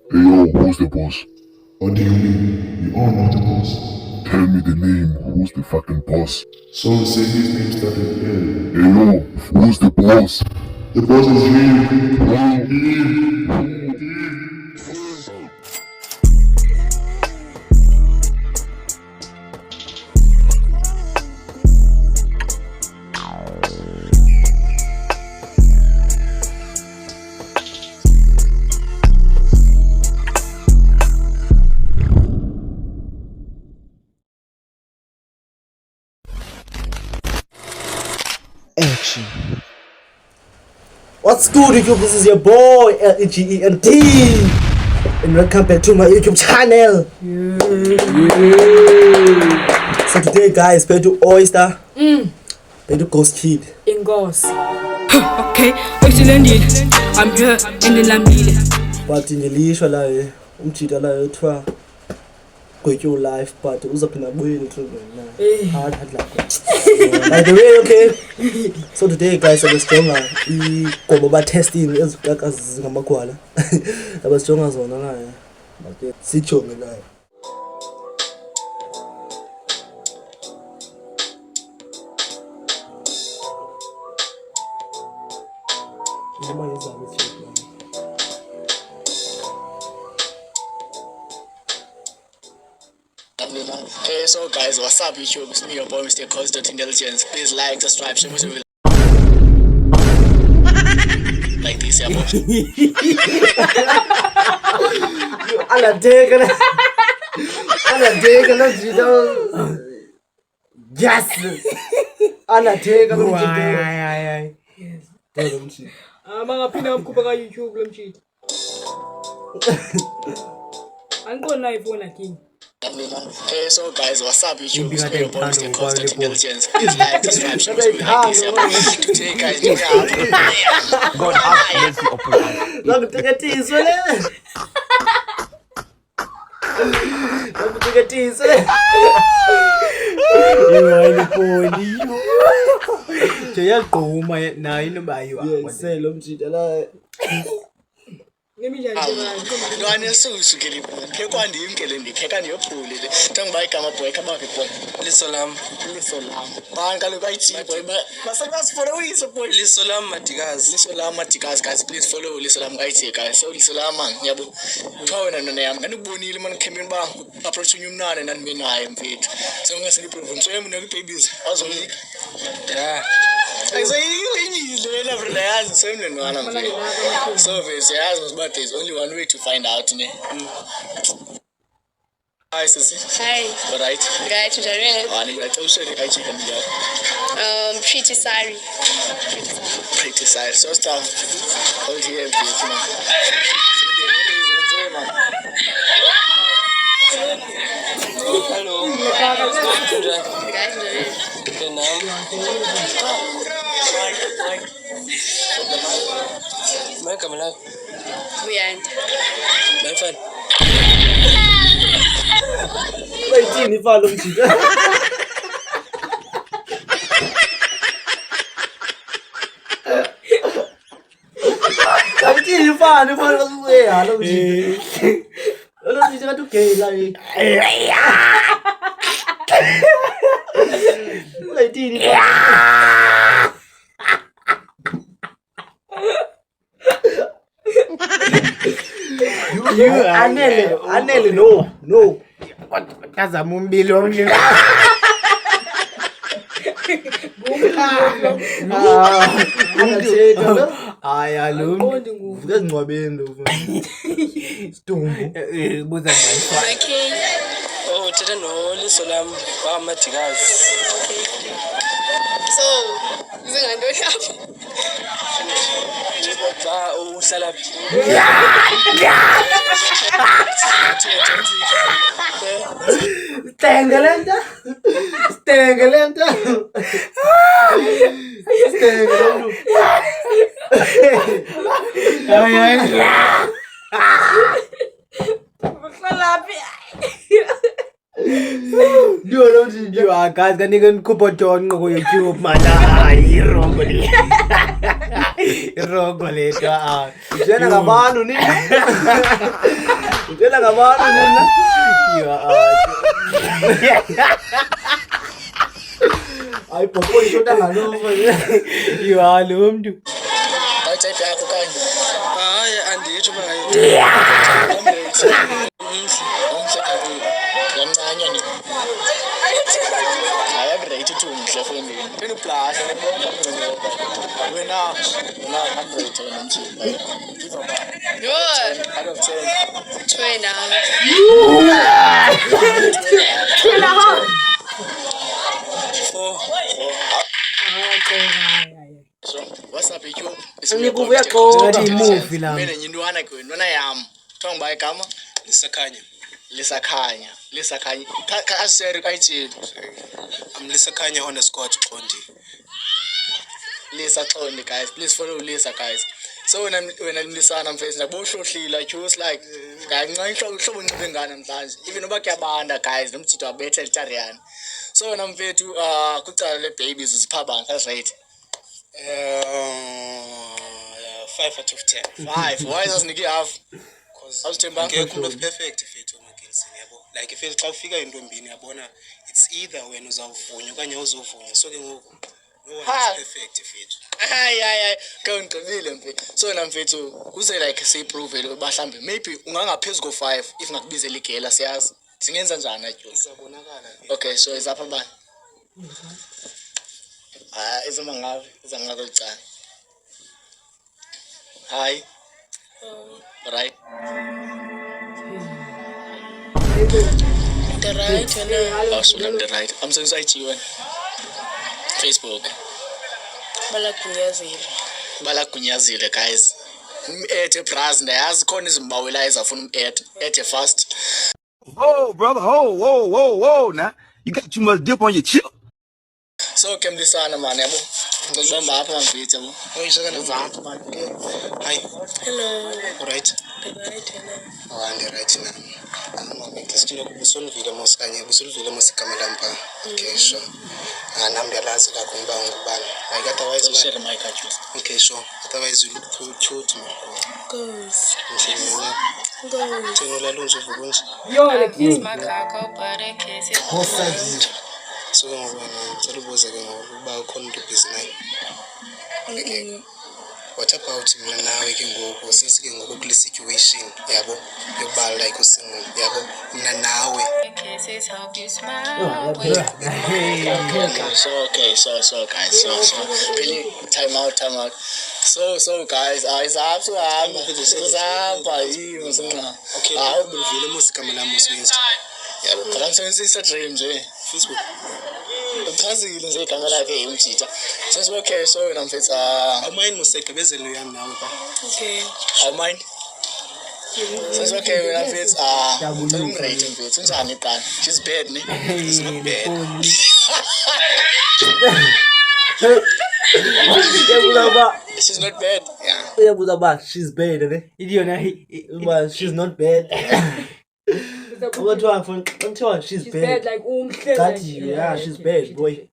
Hey yo, who's the boss? What do you mean? You are not the boss. Tell me the name, who's the fucking boss? So say his name started L. Hey yo, who's the boss? The boss is him. Action. What's good, YouTube? This is your boy LEGENT, and welcome back to my YouTube channel. So today, guys, been to Oyster, been to Ghost Kid. In Ghost. Okay, excellent. I'm here and then I'm leaving. But in the leash, I umchita la twa quit your life, but uzapina buyi to hard like by the way, okay. So today, guys, I was stronger. Koboba testing is as ngamakwala. I was stronger zona la. But sichonge la. Hey, so guys, what's up YouTube? It's me, your boy Mr. Cause.intelligence. Please like, subscribe, share with like this, yeah, boy. Ala take na jito. Yes. Ala take na jito. Yes. Mga pinam ko ba YouTube lang shit. Ang ko na iPhone na king. Hey, so guys, what's up YouTube? It's me, your boy Mr. Cause.intelligence. Please like, subscribe, share with like this, yeah, boy. Today, guys, you have God have mercy upon us. Lagu tegatiswe le. Lagu tegatiswe. Iwali poni. Jaya goma na ino ba yo. Yes, lo mjita la. Ngemi njani ba? Ntwana esusu ke lipo. Phekwa ndim ke le ndipheka niyophule le. Ntangiba igama boy kama ke boy. Liso lam. Bani kaloku ayithi boy basakasifole uyise boy. Liso lam Madikazi guys, please follow Liso lam ayithi guys. So Liso lam man yabo. Kuthiwa wena nona yami nganibonile man khemini ba approach unyumnane nanime naye mfethu. So ngasini problem. So yami naku babies azolika. Yeah. So there's only one way to find out. Hi, Sissy. Hi. All right. Right, Jareen. Pretty sorry. Pretty sorry. So start. Hold here, hello. Right, Jareen. We are. My friend. Bayithini fa lo mjita. Bayithini fa ni fa lo mjita. Lo mjita tu ke la. Bayithini fa. Anele no. Kaza mumbili wamjini. Aya lo. Vuka ngcwabeni lo. Stumbu. Buza ngani. Okay. Oh, thetha no Liso lam Madikazi. So, izingando yapho. Uhlala phi? Stengelenta. Salapi. You are guys can even kupon ko YouTube mana irongoli. Irongoli ka. Jena ngabantu ni. Ngicela ngabantu mina. You are. Hayi bhoko ishota ngalova. You are lo muntu. Hayi type yakho kanye. Hayi anditsho bangayithi. Yamncanya ni. Hayi akurate tu mhle foni. Phela uplash. Wena 100 wena mthini. Give up. Yo, Out of 10. 2 now. So, what's up with you? Ngikubuya qoqa movie la. Mina nyindwana ke wena yami. Kuthiwa ngiba igama Lisakhanya. Ka aseri kayithini? Lisakhanya _Xondi. Lisa Xondi guys. Please follow Lisa guys. So wena Lisana mfethu nabohlohlila just like kancane ihlobo ncebe ngane namhlanje. Even noba kuyabanda guys nomthito wabethe elitarian. So wena mfethu kucala le babies uziphabanga that's right. 5 out of 10. 5. Why doesn't it have? Awuthemba Ngekho lo perfect fethu uMagilsini yabo. Like if xa ufika entombini yabona it's either wena uzawuvunywa okanye awuzovunywa. So ke ngoku no one is perfect fethu. Hayi ngicebile mfethu. So wena mfethu kuze like siprove lo bahlambe maybe ungangaphezulu ko5 if ngakubizela igela siyazi. Singenza njani atyo? Izabonakala. Okay, so is up abani? Izoma ngawe, izangaka licala. Hi. Right. The right wena. Oh, so I'm the right. I'm so inside you. Facebook. Balagunyazile guys. Ethe bras ndayazi khona izimbawela ezafuna ethe fast. Oh, brother. Whoa. Now, you got too much dip on your chip. So ke mlisana man yabo. Ngizomba apha mfethu yabo. Oyishaka nezapha man. Hi. Hello. Right. The right wena. Awandi right now. Mama ngisicela kubusolivile mosikanye busolivile mosigama lampa. Okay, sure. Nami ngiyalazi lakho ngiba ngubani. Like otherwise man. Share my catch. Okay, sure. Otherwise you look too cute man. Goes. Ngiyini. Goes. Thina lalunje uvukunje. Yo le king. Makakho bare kesi. So ke ngoku wena ngicela ubuze ke ngoku uba ukhona into busy naye. Okay. What about mina nawe ke ngoku since ke ngoku kule situation yabo yokuba like usingle yabo mina nawe Kisses help you smile. Okay, so guys, so really time out. So guys, it's up to okay ubuvile mosigama lami uSinsta yabo phela ngisebenzisa dream nje Facebook uchazile nje igama lakhe umjita. So okay, so wena mfethu awumind mosegqibezelo yami nawe ba Okay. I mind. So okay, wena mfethu umrate mfethu unjani iqala? She's bad ne? it's not bad. She's not bad. Yeah. Uyabuza ba she's bad ne? Idiona. Uba she's not bad. Until she's bad. Like umhle. Got you. Yeah, she's bad, boy.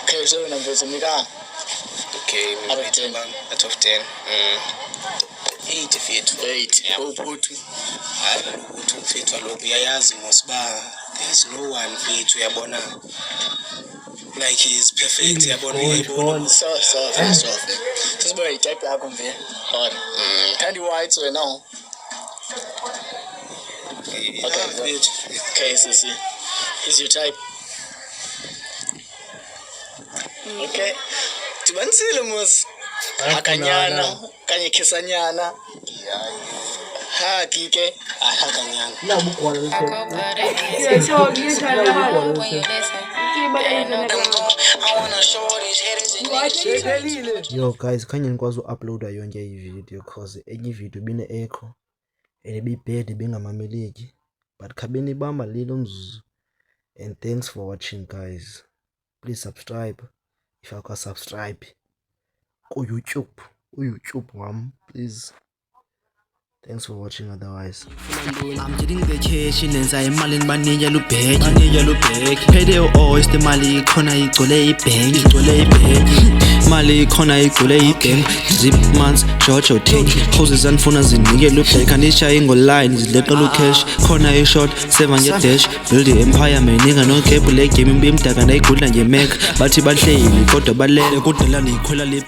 Okay, so wena mfethu nika Okay, Out of 10. out of 10. 8 fethu 8. Uphuthu. hayi ukuthi mfethu aloku uyayazi mosiba there's no one fethu uyabona like he's perfect uyabona uyayibona So. Sisibuye itype yakho mfethu. Or candy white wena. Okay, fethu Okay, sisi. Is your type? Okay. Dibanisile mos. Akanyana, kanye kesanyana. Ha kike. akanyana Na bukhona lo. Makakho bare kesi. When you listen. I wanna show these haters and Yo guys, khanye nikwazi uuploada yonke ivideo cause enye ivideo bine echo elibibhede bengamameleki but khabeni bamba lilo mzuzu. And thanks for watching guys. Please subscribe if you can subscribe ku YouTube. uYouTube wam please. Thanks for watching otherwise. I'm getting vacation and I'm malin mania lubek. Payday or is the Mali Kona Gole bank. Mali Kona Gole bank. Zip months, George or take houses and phones in Nigga look like Anisha Ingo line is little cash. Kona is short, 7 year dash. Build the empire, my nigga no cable like gaming beam tag and I couldn't make. But he got the ballet, got the lani, kola lip,